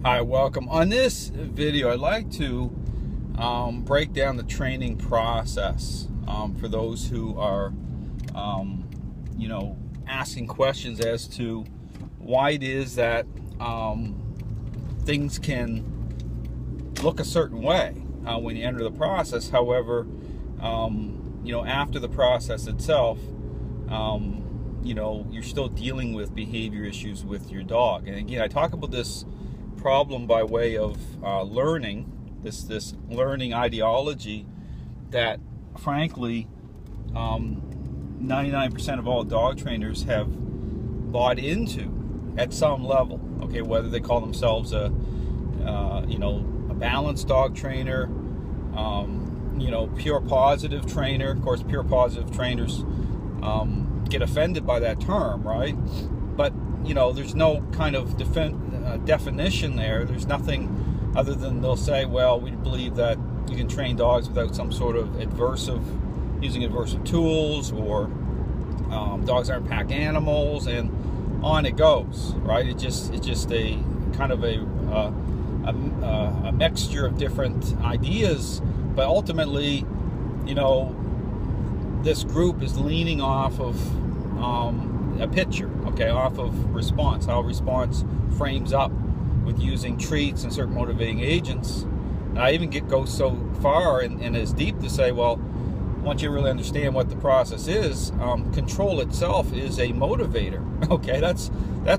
Hi, welcome. On this video, I'd like to break down the training process for those who are, asking questions as to why it is that things can look a certain way when you enter the process. However, after the process itself, you're still dealing with behavior issues with your dog. And again, I talk about this problem by way of learning, this learning ideology that frankly 99% of all dog trainers have bought into at some level. Okay, whether they call themselves a balanced dog trainer, pure positive trainer. Of course, pure positive trainers get offended by that term, right? But there's no kind of definition there. There's nothing other than they'll say, well, we believe that you can train dogs without some sort of using aversive tools, or dogs aren't pack animals, and on it goes, right? It's just a kind of a mixture of different ideas, but ultimately, this group is leaning off of a picture, okay, off of response, how response frames up with using treats and certain motivating agents. And I even go so far and as deep to say, well, once you really understand what the process is, control itself is a motivator. Okay, that's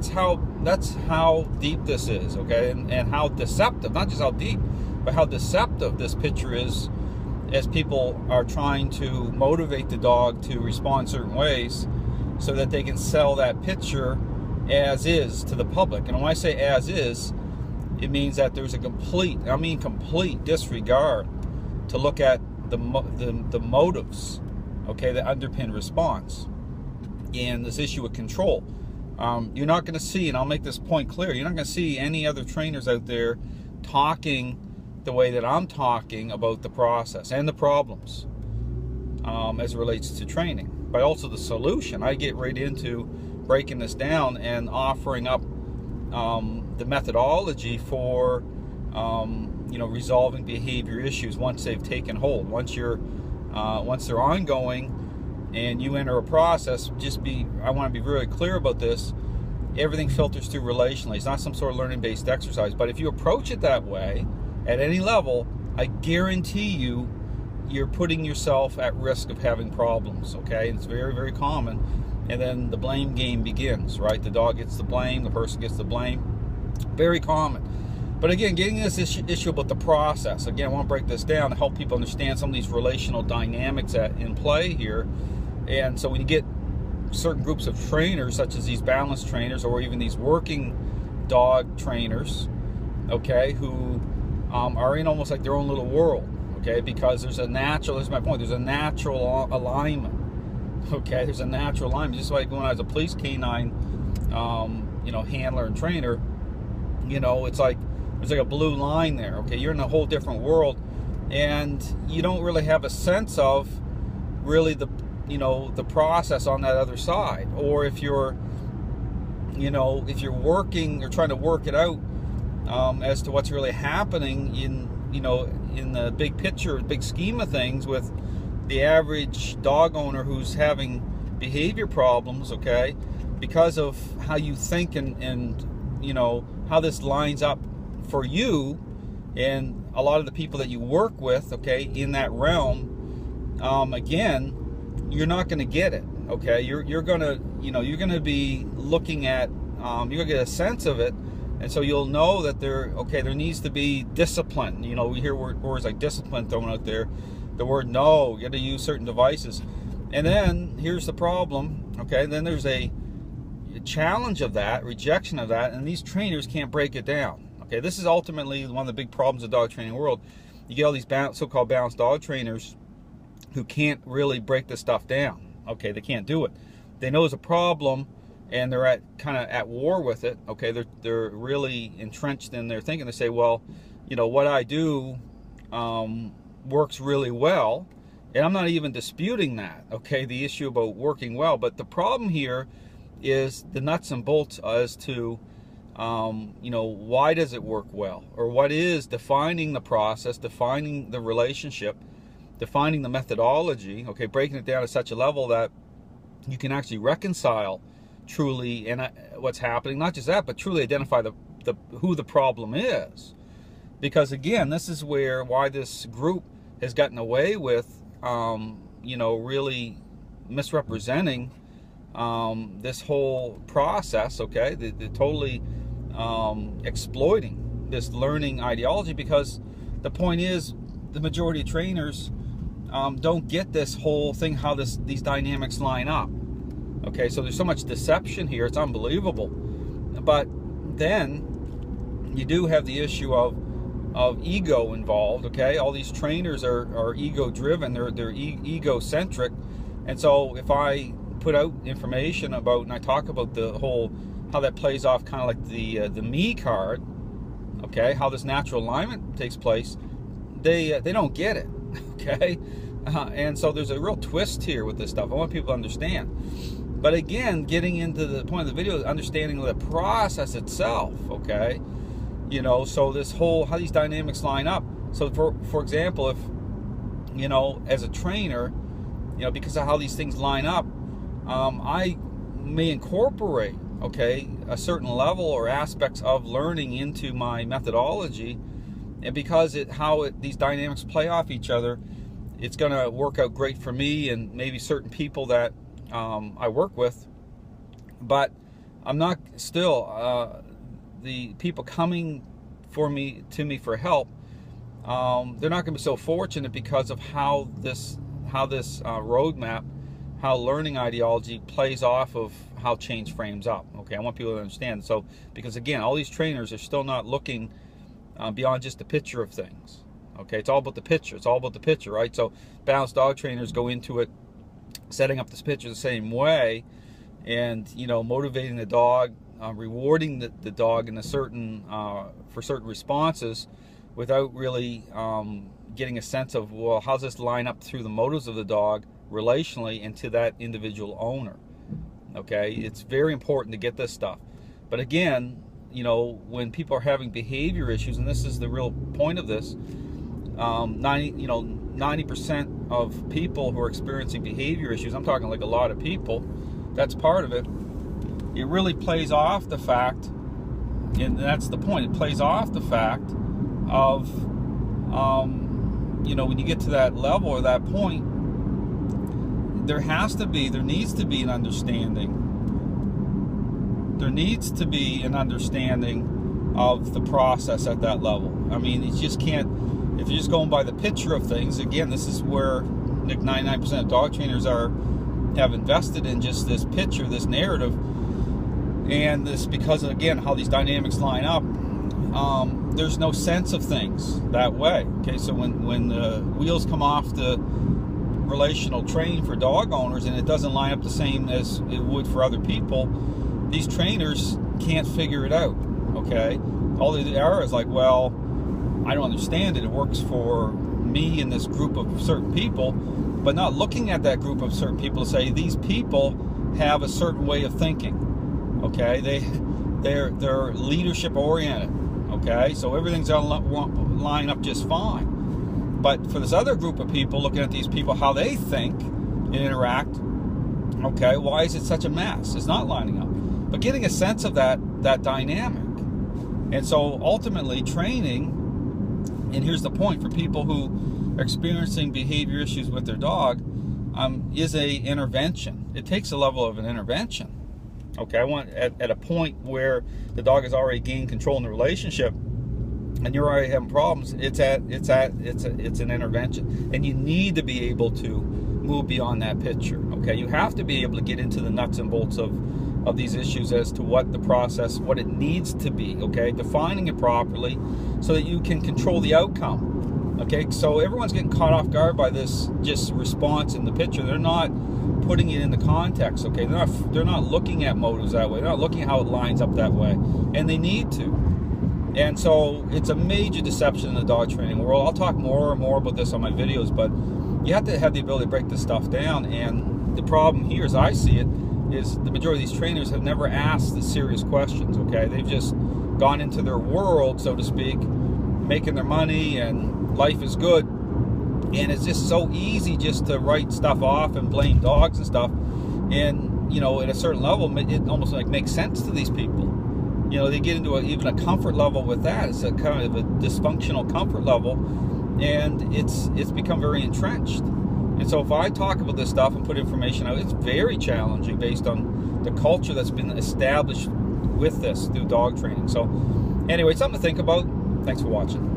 how deep this is. Okay, and how deceptive, not just how deep, but how deceptive this picture is, as people are trying to motivate the dog to respond certain ways, so that they can sell that picture as is to the public. And when I say as is, it means that there's a complete disregard to look at the motives, okay, that underpin response. And this issue of control, you're not going to see, and I'll make this point clear, you're not going to see any other trainers out there talking the way that I'm talking about the process and the problems as it relates to training, but also the solution. I get right into breaking this down and offering up the methodology for resolving behavior issues once they've taken hold. Once they're ongoing and you enter a process, I want to be really clear about this. Everything filters through relationally. It's not some sort of learning-based exercise, but if you approach it that way at any level, I guarantee you're putting yourself at risk of having problems. Okay, and it's very, very common. And then the blame game begins, right? The dog gets the blame, the person gets the blame. Very common. But again, getting this issue about the process, again, I want to break this down to help people understand some of these relational dynamics in play here. And so when you get certain groups of trainers, such as these balanced trainers, or even these working dog trainers, okay, who are in almost like their own little world, okay, because here's my point, there's a natural alignment. Okay, there's a natural alignment. Just like when I was a police canine, handler and trainer, it's like there's like a blue line there. Okay, you're in a whole different world, and you don't really have a sense of really the process on that other side. Or if you're working or trying to work it out as to what's really happening in the big picture, big scheme of things with the average dog owner who's having behavior problems, okay, because of how you think and how this lines up for you and a lot of the people that you work with, okay, in that realm, again, you're not going to get it, okay. You're gonna be looking at, you're gonna get a sense of it, and so you'll know that there needs to be discipline. We hear words like discipline thrown out there. The word no, you got to use certain devices. And then here's the problem, okay? Then there's a challenge of that, rejection of that, and these trainers can't break it down. Okay, this is ultimately one of the big problems of the dog training world. You get all these so-called balanced dog trainers who can't really break this stuff down. Okay, they can't do it. They know there's a problem, and they're kind of at war with it. Okay, they're really entrenched in their thinking. They say, well, what I do works really well, and I'm not even disputing that, okay, the issue about working well. But the problem here is the nuts and bolts as to you know, why does it work well, or what is defining the process, defining the relationship, defining the methodology, okay, breaking it down to such a level that you can actually reconcile truly and what's happening. Not just that, but truly identify who the problem is. Because again, this is why this group has gotten away with, you know, really misrepresenting this whole process. Okay, they're totally exploiting this learning ideology, because the point is the majority of trainers don't get this whole thing, how these dynamics line up. Okay, so there's so much deception here, it's unbelievable. But then you do have the issue of ego involved. Okay, all these trainers are ego driven, they're egocentric. And so if I put out information about, and I talk about the whole, how that plays off kind of like the me card, okay, how this natural alignment takes place, they don't get it. Okay, and so there's a real twist here with this stuff. I want people to understand. But again, getting into the point of the video is understanding the process itself. Okay, you know, so this whole, how these dynamics line up. So for example, if, you know, as a trainer, you know, because of how these things line up, I may incorporate, okay, a certain level or aspects of learning into my methodology, and because these dynamics play off each other, it's going to work out great for me and maybe certain people that I work with. But I'm not still the people coming to me for help. They're not going to be so fortunate because of how this roadmap, how learning ideology plays off of how change frames up. Okay, I want people to understand. So, because again, all these trainers are still not looking beyond just the picture of things. Okay, it's all about the picture. It's all about the picture, right? So, balanced dog trainers go into it setting up this picture the same way, and, you know, motivating the dog, rewarding the dog in a certain for certain responses, without really getting a sense of, well, how's this line up through the motives of the dog relationally and to that individual owner. Okay, it's very important to get this stuff. But again, you know, when people are having behavior issues, and this is the real point of this, 90% of people who are experiencing behavior issues, I'm talking like a lot of people, that's part of it. It really plays off the fact, and that's the point, it plays off the fact of, you know, when you get to that level or that point, there needs to be an understanding. There needs to be an understanding of the process at that level. I mean, you just can't, if you're just going by the picture of things, again, this is where 99% of dog trainers have invested in just this picture, this narrative, and this, because of, again, how these dynamics line up, there's no sense of things that way. Okay, so when the wheels come off the relational training for dog owners and it doesn't line up the same as it would for other people, these trainers can't figure it out. Okay, all they are is like, well, I don't understand it. It works for me and this group of certain people, but not looking at that group of certain people to say these people have a certain way of thinking. Okay, they're leadership oriented. Okay, so everything's on line up just fine. But for this other group of people, looking at these people, how they think and interact, okay, why is it such a mess? It's not lining up. But getting a sense of that dynamic. And so ultimately training, and here's the point, for people who are experiencing behavior issues with their dog, is a intervention. It takes a level of an intervention. Okay, I want at a point where the dog has already gained control in the relationship and you're already having problems, it's an intervention. And you need to be able to move beyond that picture. Okay, you have to be able to get into the nuts and bolts of these issues as to what the process, what it needs to be. Okay, defining it properly so that you can control the outcome. Okay, so everyone's getting caught off guard by this just response in the picture. They're not putting it in the context. Okay, they're not looking at motives that way. They're not looking at how it lines up that way, and they need to. And so it's a major deception in the dog training world. I'll talk more and more about this on my videos, but you have to have the ability to break this stuff down. And the problem here, as I see it, is the majority of these trainers have never asked the serious questions. Okay, they've just gone into their world, so to speak, making their money and life is good. And it's just so easy just to write stuff off and blame dogs and stuff. And, you know, at a certain level, it almost like makes sense to these people. You know, they get into even a comfort level with that. It's a kind of a dysfunctional comfort level, and it's become very entrenched. And so if I talk about this stuff and put information out, it's very challenging based on the culture that's been established with this through dog training. So anyway, something to think about. Thanks for watching.